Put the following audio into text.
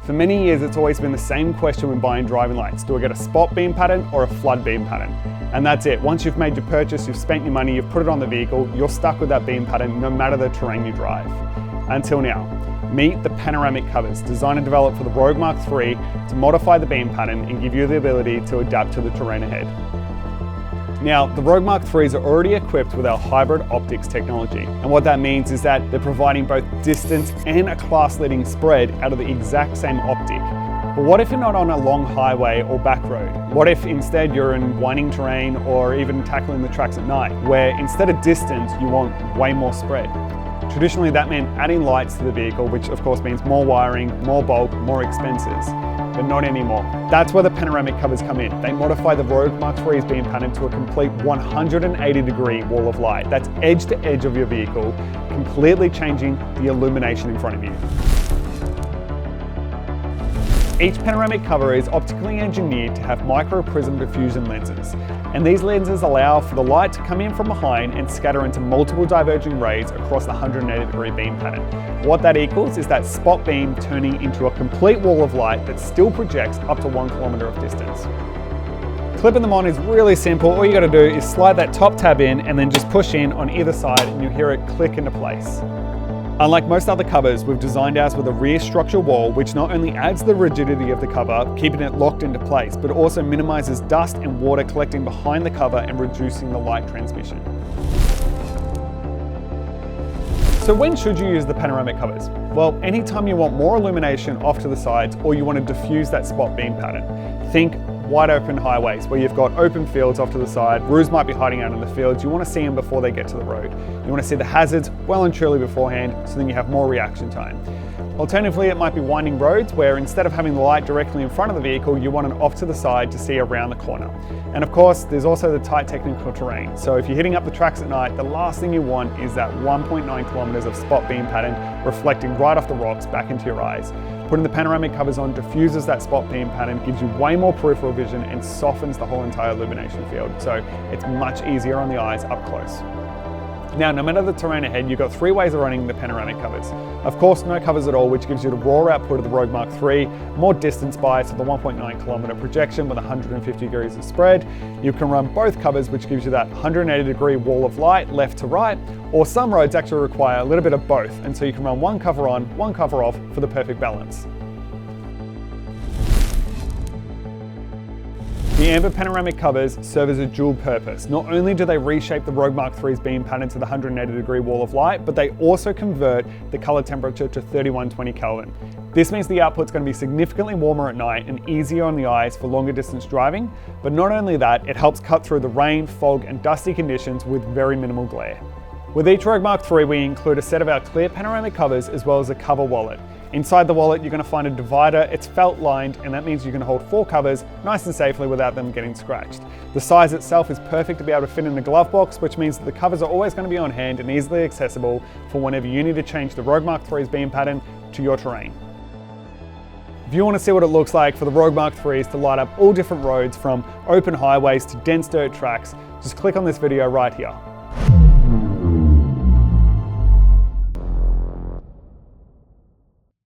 For many years, it's always been the same question when buying driving lights. Do I get a spot beam pattern or a flood beam pattern? And that's it. Once you've made your purchase, you've spent your money, you've put it on the vehicle, you're stuck with that beam pattern no matter the terrain you drive. Until now. Meet the panoramic covers, designed and developed for the Rogue Mk3 to modify the beam pattern and give you the ability to adapt to the terrain ahead. Now, the Rogue Mk3s are already equipped with our hybrid optics technology. And what that means is that they're providing both distance and a class-leading spread out of the exact same optic. But what if you're not on a long highway or back road? What if instead you're in winding terrain or even tackling the tracks at night, where instead of distance, you want way more spread? Traditionally, that meant adding lights to the vehicle, which of course means more wiring, more bulk, more expenses, but not anymore. That's where the panoramic covers come in. They modify the Rogue Mk3's beam pattern to a complete 180-degree wall of light. That's edge to edge of your vehicle, completely changing the illumination in front of you. Each panoramic cover is optically engineered to have micro-prism diffusion lenses, and these lenses allow for the light to come in from behind and scatter into multiple diverging rays across the 180-degree beam pattern. What that equals is that spot beam turning into a complete wall of light that still projects up to 1 kilometer of distance. Clipping them on is really simple. All you got to do is slide that top tab in and then just push in on either side and you'll hear it click into place. Unlike most other covers, we've designed ours with a rear structure wall, which not only adds the rigidity of the cover, keeping it locked into place, but also minimizes dust and water collecting behind the cover and reducing the light transmission. So when should you use the panoramic covers? Well, anytime you want more illumination off to the sides or you want to diffuse that spot beam pattern. Think wide open highways where you've got open fields off to the side, roos might be hiding out in the fields, you want to see them before they get to the road. You want to see the hazards well and truly beforehand so then you have more reaction time. Alternatively, it might be winding roads where instead of having the light directly in front of the vehicle, you want it off to the side to see around the corner. And of course, there's also the tight technical terrain. So if you're hitting up the tracks at night, the last thing you want is that 1.9 kilometers of spot beam pattern reflecting right off the rocks back into your eyes. Putting the panoramic covers on diffuses that spot beam pattern, gives you way more peripheral vision and softens the whole entire illumination field. So it's much easier on the eyes up close. Now, no matter the terrain ahead, you've got 3 ways of running the panoramic covers. Of course, no covers at all, which gives you the raw output of the Rogue Mk3, more distance bias of the 1.9 kilometer projection with 150 degrees of spread. You can run both covers, which gives you that 180-degree wall of light left to right, or some roads actually require a little bit of both, and so you can run one cover on, one cover off for the perfect balance. The amber panoramic covers serve as a dual purpose. Not only do they reshape the Rogue Mk3's beam pattern to the 180-degree wall of light, but they also convert the color temperature to 3120 Kelvin. This means the output's going to be significantly warmer at night and easier on the eyes for longer distance driving. But not only that, it helps cut through the rain, fog, and dusty conditions with very minimal glare. With each Rogue Mk3, we include a set of our clear panoramic covers as well as a cover wallet. Inside the wallet, you're going to find a divider. It's felt lined, and that means you can hold 4 covers nice and safely without them getting scratched. The size itself is perfect to be able to fit in a glove box, which means that the covers are always going to be on hand and easily accessible for whenever you need to change the Rogue Mk3's beam pattern to your terrain. If you want to see what it looks like for the Rogue Mk3s to light up all different roads from open highways to dense dirt tracks, just click on this video right here.